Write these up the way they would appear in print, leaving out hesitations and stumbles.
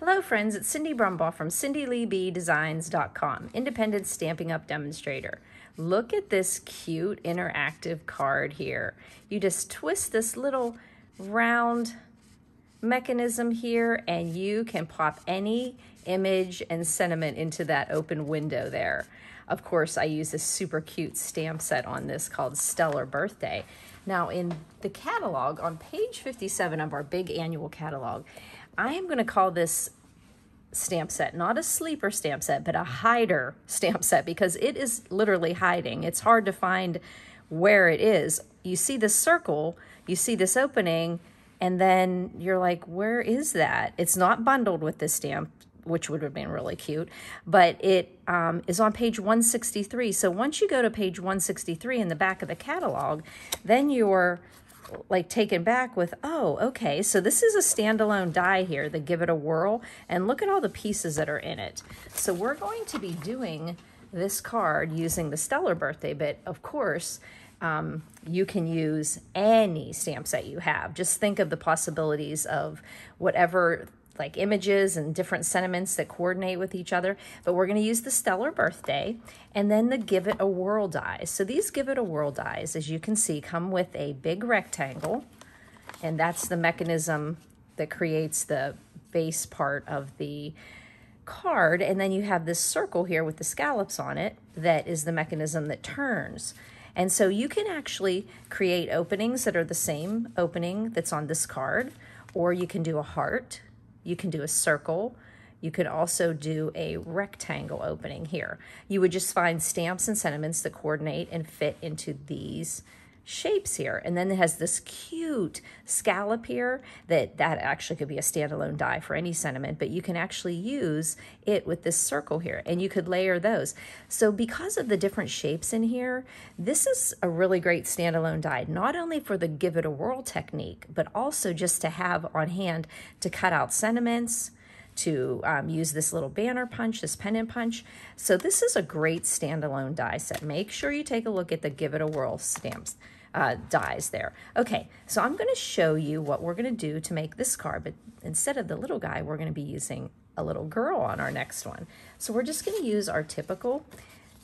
Hello friends, it's Cindy Brumbaugh from CindyLeeBDesigns.com, independent Stampin' Up! Demonstrator. Look at this cute interactive card here. You just twist this little round mechanism here and you can pop any image and sentiment into that open window there. Of course, I use a super cute stamp set on this called Stellar Birthday. Now in the catalog, on page 57 of our big annual catalog, I am going to call this stamp set not a sleeper stamp set, but a hider stamp set because it is literally hiding. It's hard to find where it is. You see this circle, you see this opening, and then you're like, where is that? It's not bundled with this stamp, which would have been really cute, but it is on page 163. So once you go to page 163 in the back of the catalog, then you're like taken back with, oh, okay, so this is a standalone die here, the Give It a Whirl, and look at all the pieces that are in it. So we're going to be doing this card using the Stellar Birthday, but of course, you can use any stamp set you have. Just think of the possibilities of whatever like images and different sentiments that coordinate with each other, but we're going to use the Stellar Birthday and then the Give It a Whirl dies. So these Give It a Whirl dies, as you can see, come with a big rectangle, and that's the mechanism that creates the base part of the card, and then you have this circle here with the scallops on it that is the mechanism that turns. And so you can actually create openings that are the same opening that's on this card, or you can do a heart, you can do a circle, you could also do a rectangle opening here. You would just find stamps and sentiments that coordinate and fit into these shapes here. And then it has this cute scallop here that actually could be a standalone die for any sentiment, but you can actually use it with this circle here and you could layer those. So because of the different shapes in here, this is a really great standalone die, not only for the Give It a Whirl technique, but also just to have on hand to cut out sentiments, to use this little banner punch, this pendant punch. So this is a great standalone die set. Make sure you take a look at the Give It a Whirl stamps dies there. Okay, so I'm going to show you what we're going to do to make this card, but instead of the little guy, we're going to be using a little girl on our next one. So we're just going to use our typical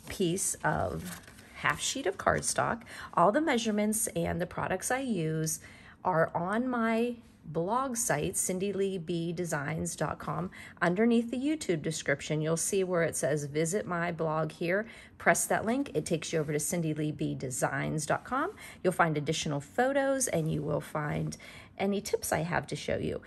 piece of half sheet of cardstock. All the measurements and the products I use are on my blog site, CindyLeeBDesigns.com. Underneath the YouTube description, you'll see where it says visit my blog here. Press that link. It takes you over to CindyLeeBDesigns.com. You'll find additional photos and you will find any tips I have to show you.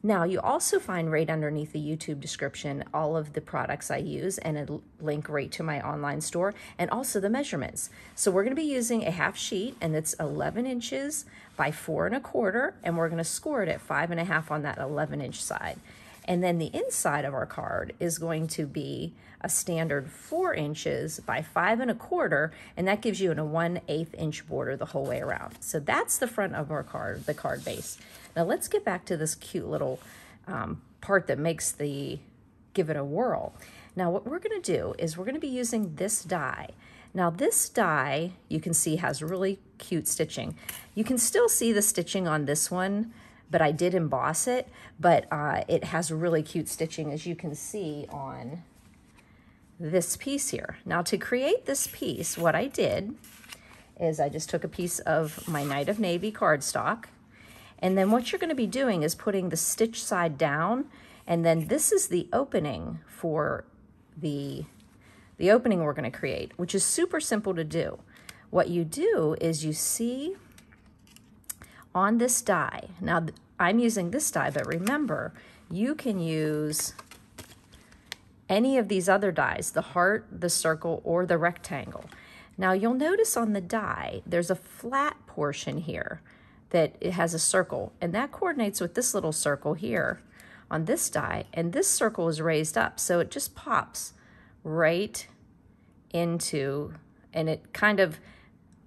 Now, you also find right underneath the YouTube description all of the products I use and a link right to my online store and also the measurements. So we're going to be using a half sheet and it's 11 inches by 4 1/4, and we're going to score it at 5 1/2 on that 11-inch side. And then the inside of our card is going to be a standard 4 inches by 5 1/4, and that gives you a 1/8 inch border the whole way around. So that's the front of our card, the card base. Now let's get back to this cute little part that makes the Give It a Whirl. Now what we're going to do is we're going to be using this die. Now this die, you can see, has really cute stitching. You can still see the stitching on this one, but I did emboss it, but it has really cute stitching, as you can see on this piece here. Now to create this piece, what I did is I just took a piece of my Night of Navy cardstock, and then what you're going to be doing is putting the stitch side down, and then this is the opening for the opening we're going to create, which is super simple to do. What you do is you see on this die, now I'm using this die, but remember, you can use any of these other dies, the heart, the circle, or the rectangle. Now you'll notice on the die, there's a flat portion here that it has a circle, and that coordinates with this little circle here on this die, and this circle is raised up, so it just pops right into, and it kind of,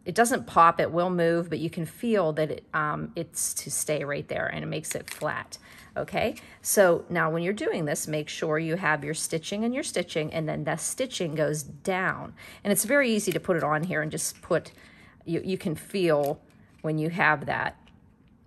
it doesn't pop, it will move, but you can feel that it's to stay right there, and it makes it flat. Okay, so now when you're doing this, make sure you have your stitching, and then the stitching goes down. And it's very easy to put it on here and just put, you can feel when you have that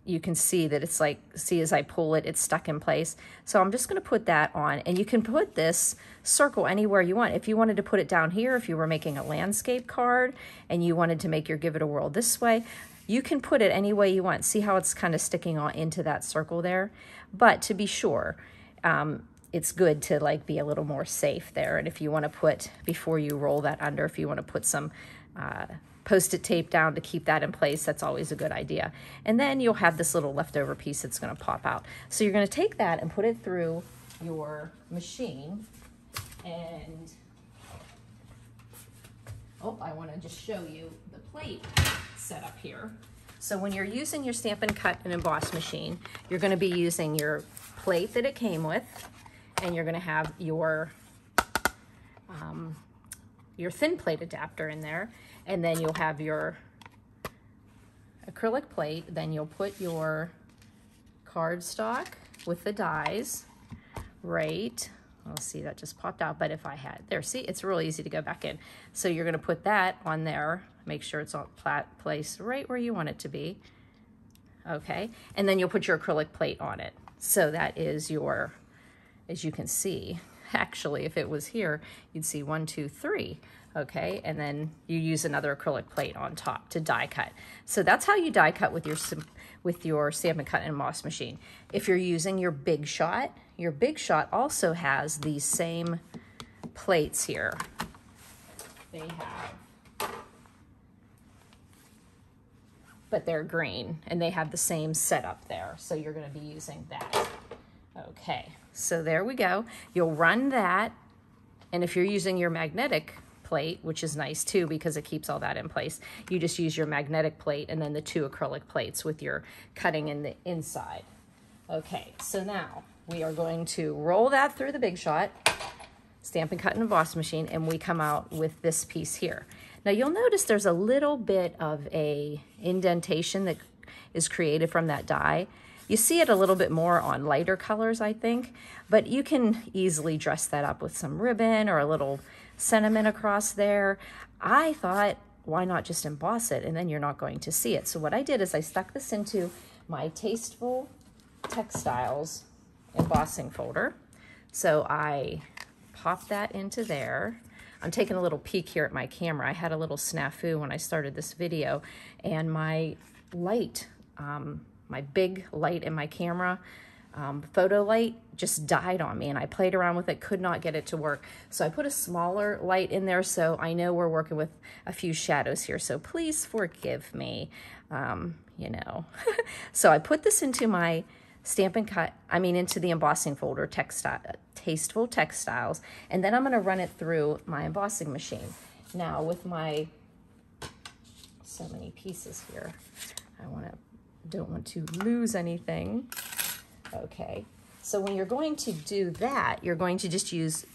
you can see that it's like, see as I pull it, it's stuck in place. So I'm just gonna put that on, and you can put this circle anywhere you want. If you wanted to put it down here, if you were making a landscape card and you wanted to make your Give It a Whirl this way, you can put it any way you want. See how it's kind of sticking on into that circle there? But to be sure, it's good to like be a little more safe there. And if you want to put, before you roll that under, if you want to put some Post-it tape down to keep that in place, that's always a good idea. And then you'll have this little leftover piece that's going to pop out. So you're going to take that and put it through your machine. And I want to just show you the plate setup here. So when you're using your Stampin' Cut and Emboss machine, you're going to be using your plate that it came with, and you're going to have your thin plate adapter in there, and then you'll have your acrylic plate. Then you'll put your cardstock with the dies right. Let's see, that just popped out, but if I had, there, see, it's real easy to go back in. So you're gonna put that on there, make sure it's on place right where you want it to be, okay? And then you'll put your acrylic plate on it. So that is your, as you can see, actually, if it was here, you'd see 1, 2, 3, okay? And then you use another acrylic plate on top to die cut. So that's how you die cut with your Stampin' Cut and Emboss machine. If you're using your Big Shot also has these same plates here. They have, but they're green, and they have the same setup there. So you're gonna be using that. Okay, so there we go. You'll run that, and if you're using your magnetic plate, which is nice too because it keeps all that in place, you just use your magnetic plate and then the 2 acrylic plates with your cutting in the inside. Okay, so now we are going to roll that through the Big Shot Stampin' Cut and Emboss machine, and we come out with this piece here. Now you'll notice there's a little bit of a indentation that is created from that die. You see it a little bit more on lighter colors, I think, but you can easily dress that up with some ribbon or a little sentiment across there. I thought, why not just emboss it, and then you're not going to see it. So what I did is I stuck this into my Tasteful Textiles embossing folder. So I popped that into there. I'm taking a little peek here at my camera. I had a little snafu when I started this video, and my light, my big light in my camera, photo light, just died on me, and I played around with it, could not get it to work. So I put a smaller light in there, so I know we're working with a few shadows here, so please forgive me, you know. So I put this into my Stampin' Cut, into the embossing folder, Tasteful Textiles, and then I'm gonna run it through my embossing machine. Now with my, so many pieces here, don't want to lose anything. Okay, so when you're going to do that, you're going to just use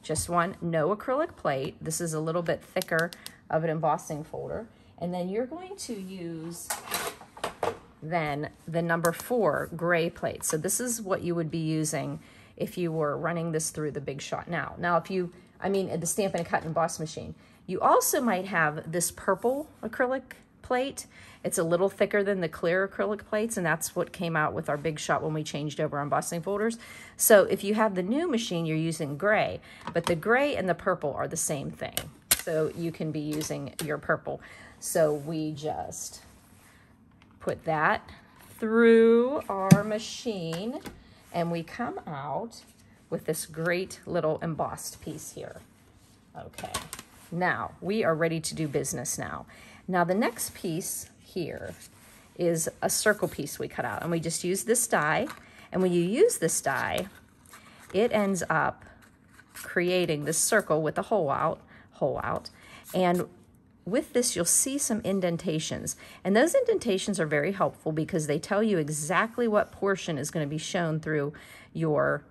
just one, no acrylic plate. This is a little bit thicker of an embossing folder. And then you're going to use then the number 4 gray plate. So this is what you would be using if you were running this through the Big Shot. Now if you, the Stampin' Cut and Emboss machine, you also might have this purple acrylic plate. It's a little thicker than the clear acrylic plates, and that's what came out with our Big Shot when we changed over embossing folders. So if you have the new machine, you're using gray, but the gray and the purple are the same thing. So you can be using your purple. So we just put that through our machine, and we come out with this great little embossed piece here. Okay, now we are ready to do business now. Now the next piece here is a circle piece we cut out, and we just use this die, and when you use this die, it ends up creating this circle with a hole out, and with this you'll see some indentations, and those indentations are very helpful because they tell you exactly what portion is going to be shown through your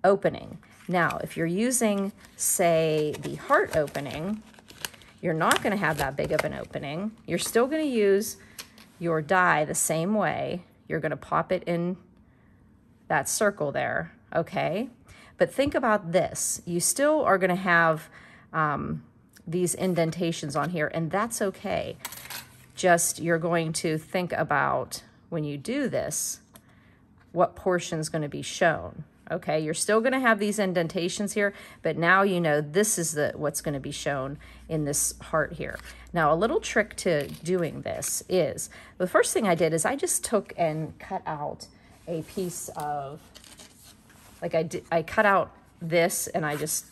opening. Now if you're using, say, the heart opening, you're not going to have that big of an opening. You're still going to use your die the same way. You're going to pop it in that circle there, okay? But think about this. You still are going to have these indentations on here, and that's okay. just you're going to think about when you do this, what portion is going to be shown. Okay, you're still going to have these indentations here, but now you know this is what's going to be shown in this heart here. Now, a little trick to doing this is, the first thing I did is I just took and cut out a piece of, like I cut out this and I just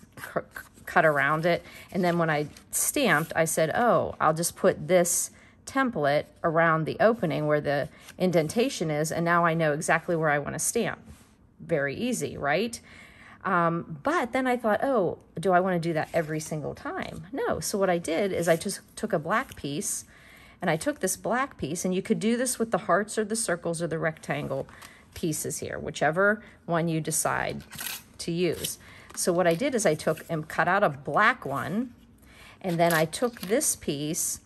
cut around it. And then when I stamped, I said, oh, I'll just put this template around the opening where the indentation is, and now I know exactly where I want to stamp. Very easy, right? But then I thought, oh, do I want to do that every single time? No. So what I did is I just took a black piece, and I took this black piece, and you could do this with the hearts or the circles or the rectangle pieces here, whichever one you decide to use. So what I did is I took and cut out a black one, and then I took this piece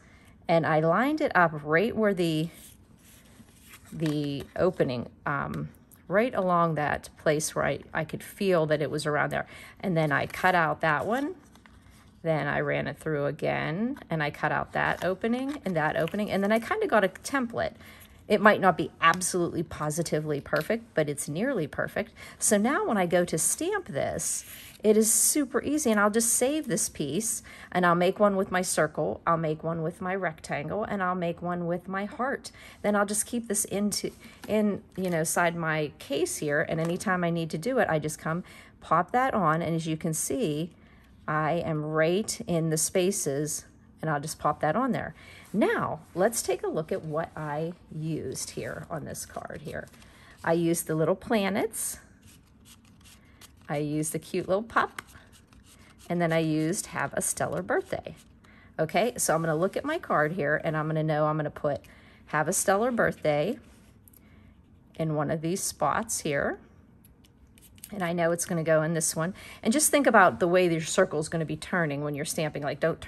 and I lined it up right where the opening, right along that place where I could feel that it was around there. And then I cut out that one. Then I ran it through again, and I cut out that opening, and then I kind of got a template. It might not be absolutely positively perfect, but it's nearly perfect. So now when I go to stamp this, it is super easy, and I'll just save this piece, and I'll make one with my circle, I'll make one with my rectangle, and I'll make one with my heart. Then I'll just keep this inside my case here, and anytime I need to do it, I just come, pop that on, and as you can see, I am right in the spaces, and I'll just pop that on there. Now, let's take a look at what I used here on this card here. I used the little planets. I used the cute little pup. And then I used Have a Stellar Birthday. Okay, so I'm going to look at my card here, and I'm going to know I'm going to put Have a Stellar Birthday in one of these spots here. And I know it's going to go in this one. And just think about the way your circle is going to be turning when you're stamping. Like, don't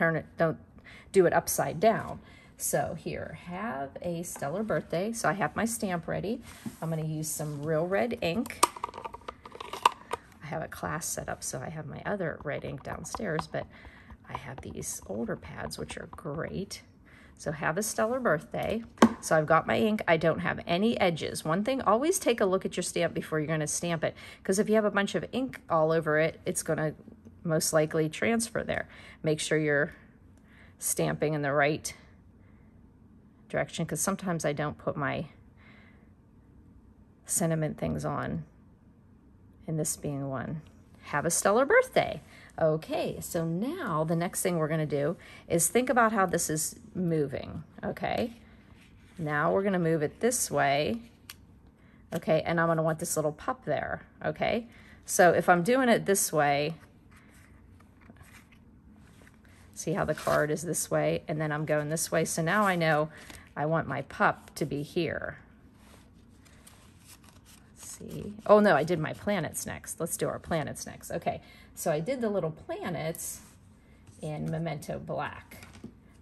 do it upside down. So here, Have a Stellar Birthday. So I have my stamp ready. I'm going to use some real red ink. I have a class set up, so I have my other red ink downstairs, but I have these older pads, which are great. So Have a Stellar Birthday. So I've got my ink. I don't have any edges. One thing, always take a look at your stamp before you're going to stamp it, because if you have a bunch of ink all over it, it's going to most likely transfer there. Make sure you're stamping in the right direction, because sometimes I don't put my sentiment things on, and this being one. Have a Stellar Birthday. Okay, so now the next thing we're going to do is think about how this is moving, okay? Now we're going to move it this way, okay, and I'm going to want this little pup there, okay? So if I'm doing it this way, see how the card is this way, and then I'm going this way, so now I know I want my pup to be here. Let's see. Oh no, I did my planets next. Let's do our planets next. Okay, so I did the little planets in Memento Black.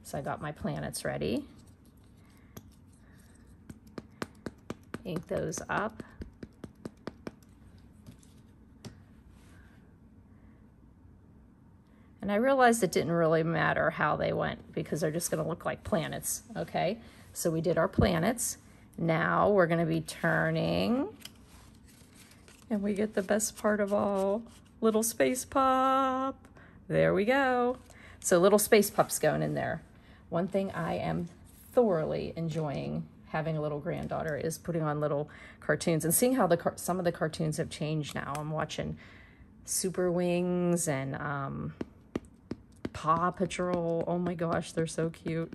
So I got my planets ready. Ink those up. And I realized it didn't really matter how they went because they're just going to look like planets, okay? So we did our planets. Now we're going to be turning, and we get the best part of all, little space pop. There we go. So little space pups going in there. One thing I am thoroughly enjoying having a little granddaughter is putting on little cartoons and seeing how some of the cartoons have changed now. I'm watching Super Wings and Paw Patrol. Oh my gosh, they're so cute.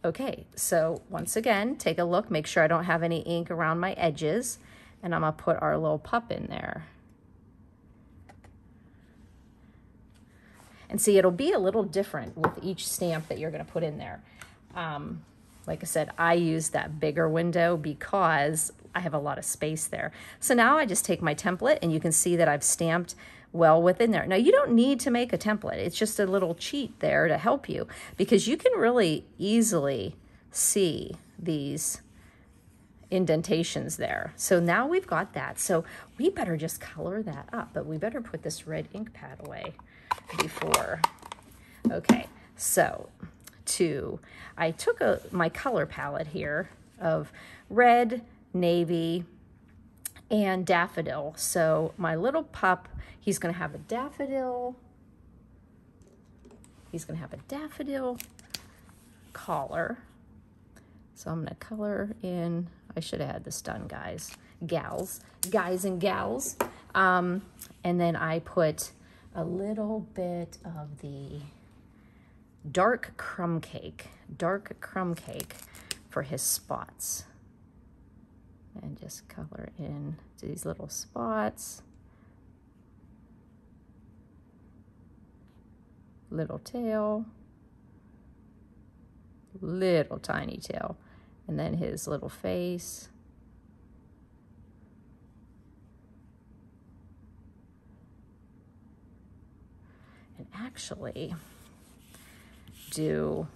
Okay, so once again, take a look. Make sure I don't have any ink around my edges. And I'm going to put our little pup in there. And see, it'll be a little different with each stamp that you're going to put in there. Like I said, I use that bigger window because I have a lot of space there. So now I just take my template, and you can see that I've stamped well within there. Now, you don't need to make a template. It's just a little cheat there to help you, because you can really easily see these indentations there. So now we've got that. So we better just color that up, but we better put this red ink pad away before. Okay, so I took my color palette here of red, navy, and daffodil. So my little pup, he's gonna have a daffodil. He's gonna have a daffodil collar. So I'm gonna color in, I should have had this done, guys and gals. And then I put a little bit of the dark crumb cake for his spots. And just color in these little spots. Little tail, little tiny tail, and then his little face. And actually do,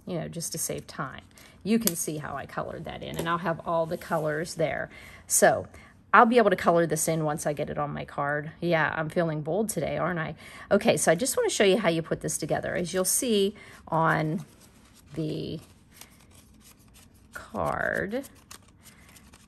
you know, just to save time, you can see how I colored that in, and I'll have all the colors there. So I'll be able to color this in once I get it on my card. Yeah, I'm feeling bold today, aren't I? Okay, so I just want to show you how you put this together. As you'll see on the card,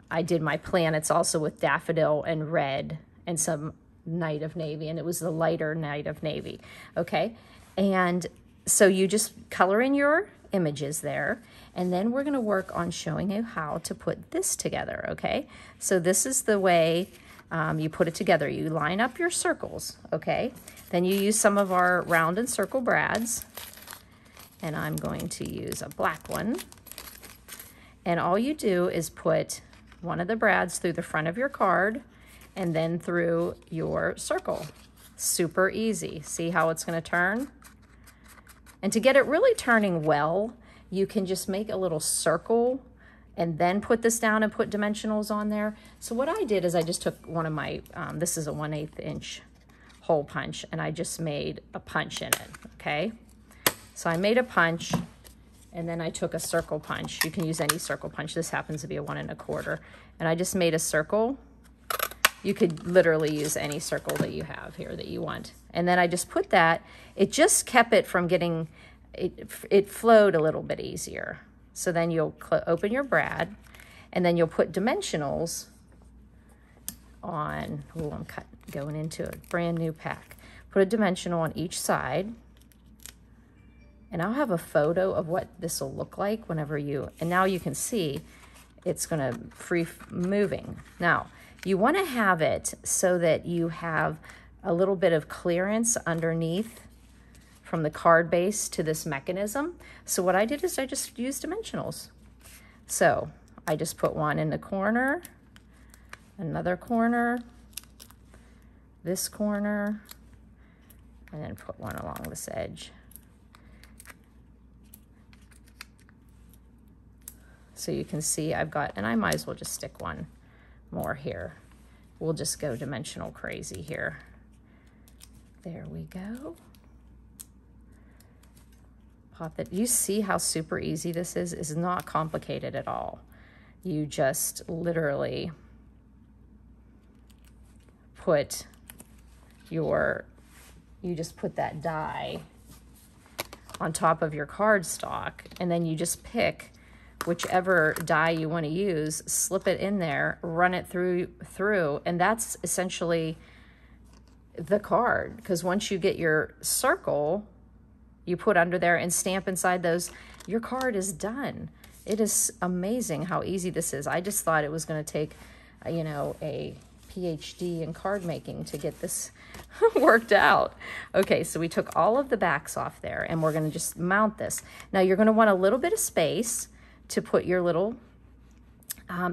I did my planets also with daffodil and red and some night of navy, and it was the lighter night of navy, okay? And so you just color in your images there, and then we're going to work on showing you how to put this together, okay? So this is the way you put it together. You line up your circles, okay? Then you use some of our round and circle brads, and I'm going to use a black one. And all you do is put one of the brads through the front of your card and then through your circle. Super easy. See how it's going to turn? And to get it really turning well, you can just make a little circle and then put this down and put dimensionals on there. So what I did is I just took one of my, this is a 1/8 inch hole punch, and I just made a punch in it, okay? So I made a punch, and then I took a circle punch. You can use any circle punch. This happens to be a 1 1/4. And I just made a circle. You could literally use any circle that you have here that you want. And then I just put that, it just kept it from getting, it flowed a little bit easier. So then you'll open your brad, and then you'll put dimensionals on, oh, I'm going into a brand new pack. Put a dimensional on each side. And I'll have a photo of what this will look like whenever you, and now you can see it's gonna free moving. Now, you wanna have it so that you have a little bit of clearance underneath from the card base to this mechanism. So what I did is I just used dimensionals. So I just put one in the corner, another corner, this corner, and then put one along this edge. So you can see I've got, and I might as well just stick one more here. We'll just go dimensional crazy here. There we go. Pop it. You see how super easy this is? It's not complicated at all. You just literally put your, you just put that die on top of your cardstock, and then you just pick whichever die you want to use, slip it in there, run it through, and that's essentially the card. Because once you get your circle, you put under there and stamp inside those, your card is done. It is amazing how easy this is. I just thought it was going to take, you know, a PhD in card making to get this worked out. Okay, so we took all of the backs off there, and we're going to just mount this. Now you're going to want a little bit of space to put your little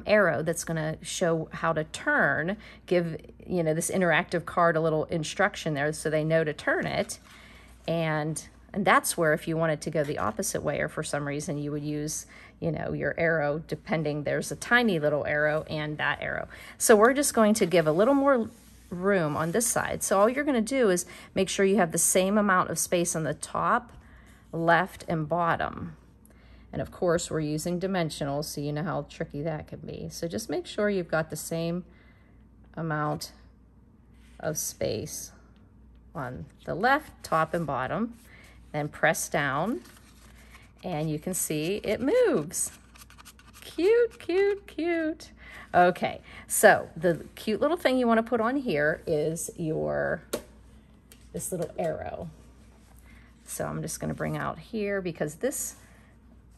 arrow that's going to show how to turn, give, you know, this interactive card a little instruction there so they know to turn it. And that's where, if you wanted to go the opposite way, or for some reason you would use, you know, your arrow, depending, there's a tiny little arrow and that arrow. So we're just going to give a little more room on this side. So all you're going to do is make sure you have the same amount of space on the top, left, and bottom. And of course, we're using dimensionals, so you know how tricky that can be. So just make sure you've got the same amount of space on the left, top, and bottom. Then press down, And you can see it moves. Cute, cute, cute. Okay, so the cute little thing you want to put on here is this little arrow. So I'm just going to bring out here because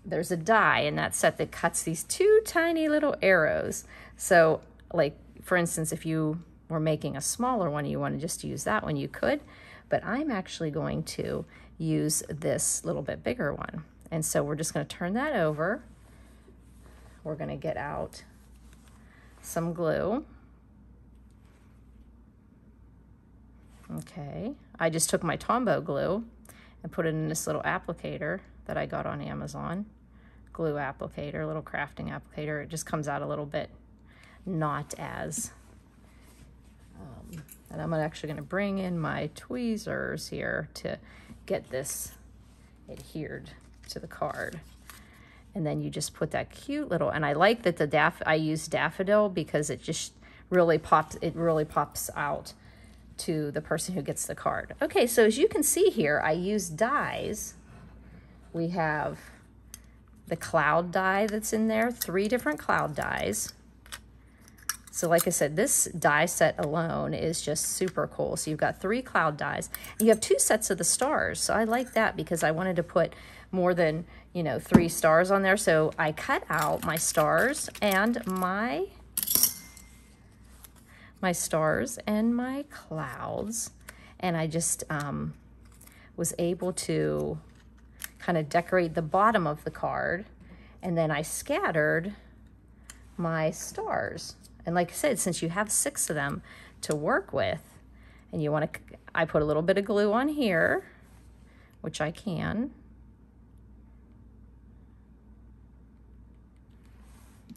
there's a die in that set that cuts these two tiny little arrows. So like, for instance, if you were making a smaller one, you want to just use that one, you could, but I'm actually going to use this little bit bigger one. And so we're just going to turn that over. We're going to get out some glue. Okay, I just took my Tombow glue and put it in this little applicator that I got on Amazon. Glue applicator, little crafting applicator. It just comes out a little bit not as, and I'm actually going to bring in my tweezers here to get this adhered to the card. And then you just put that cute little, and I like that I use daffodil because it just really pops out to the person who gets the card. Okay, so as you can see here, I use dies. We have the cloud die that's in there, 3 different cloud dies. So like I said, this die set alone is just super cool. So you've got 3 cloud dies. And you have 2 sets of the stars. So I like that because I wanted to put more than, 3 stars on there. So I cut out my stars and my clouds. And I just was able to kind of decorate the bottom of the card. And then I scattered my stars. And like I said, since you have 6 of them to work with, and you want to, I put a little bit of glue on here, which I can.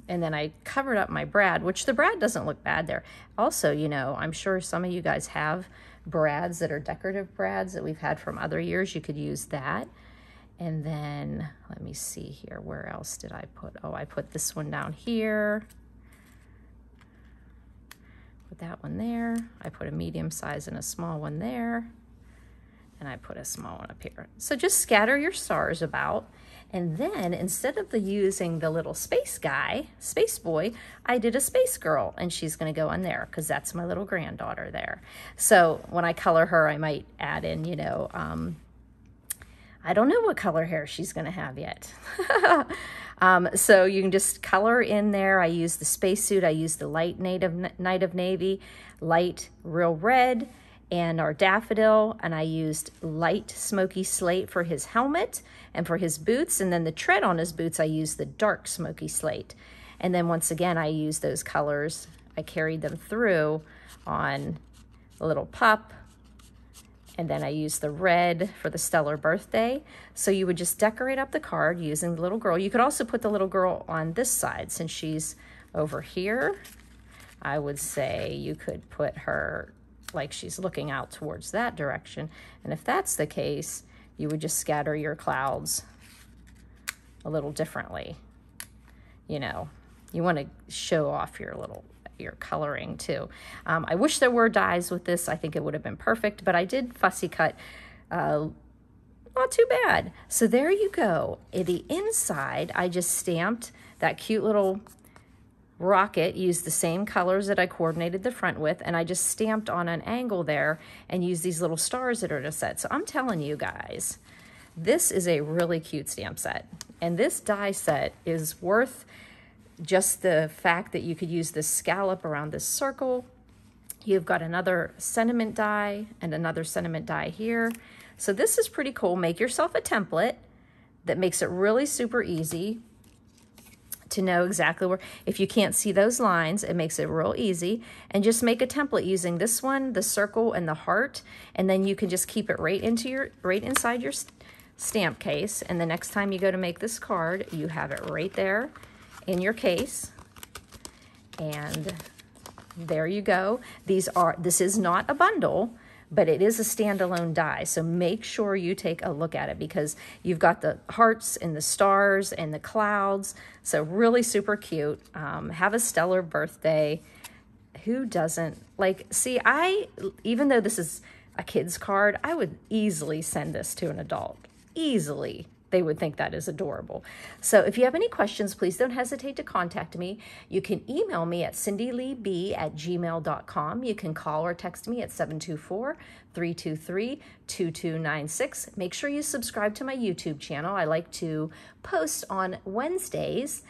And then I covered up my brad, which the brad doesn't look bad there. Also, I'm sure some of you guys have brads that are decorative brads that we've had from other years. You could use that. And then, let me see here, where else did I put? Oh, I put this one down here. Put that one there. I put a medium size and a small one there. And I put a small one up here. So just scatter your stars about. And then instead of using the little space guy, space boy, I did a space girl, and she's going to go on there because that's my little granddaughter there. So when I color her, I might add in, I don't know what color hair she's going to have yet. So you can just color in there. I used the spacesuit. I used the light Night of Navy, light real red, and our daffodil. And I used light smoky slate for his helmet and for his boots. And then the tread on his boots, I used the dark smoky slate. And then once again, I used those colors. I carried them through on a little pup. And then I used the red for the stellar birthday. So you would just decorate up the card using the little girl. You could also put the little girl on this side since she's over here. I would say you could put her like she's looking out towards that direction. And if that's the case, you would just scatter your clouds a little differently. You want to show off your coloring too. I wish there were dies with this. I think it would have been perfect, but I did fussy cut, not too bad. So there you go. In the inside, I just stamped that cute little rocket, used the same colors that I coordinated the front with, and I just stamped on an angle there and used these little stars that are in a set. So I'm telling you guys, this is a really cute stamp set. And this die set is worth just the fact that you could use this scallop around this circle. You've got another sentiment die and another sentiment die here. So this is pretty cool. Make yourself a template that makes it really super easy to know exactly where, if you can't see those lines, it makes it real easy. And just make a template using this one, the circle and the heart, and then you can just keep it right inside your stamp case. And the next time you go to make this card, you have it right there in your case. And there you go. This is not a bundle, but it is a standalone die. So make sure you take a look at it because you've got the hearts and the stars and the clouds. So really super cute. Have a stellar birthday. Who doesn't? See, even though this is a kid's card, I would easily send this to an adult. Easily. they would think that is adorable. So if you have any questions, please don't hesitate to contact me. You can email me at cindyleeb@gmail.com. You can call or text me at 724-323-2296. Make sure you subscribe to my YouTube channel. I like to post on Wednesdays,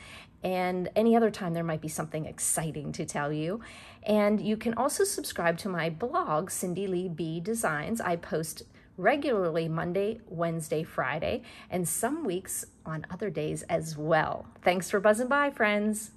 and any other time there might be something exciting to tell you. And you can also subscribe to my blog, Cindy Lee B Designs. I post regularly Monday, Wednesday, Friday, and some weeks on other days as well. Thanks for buzzing by, friends.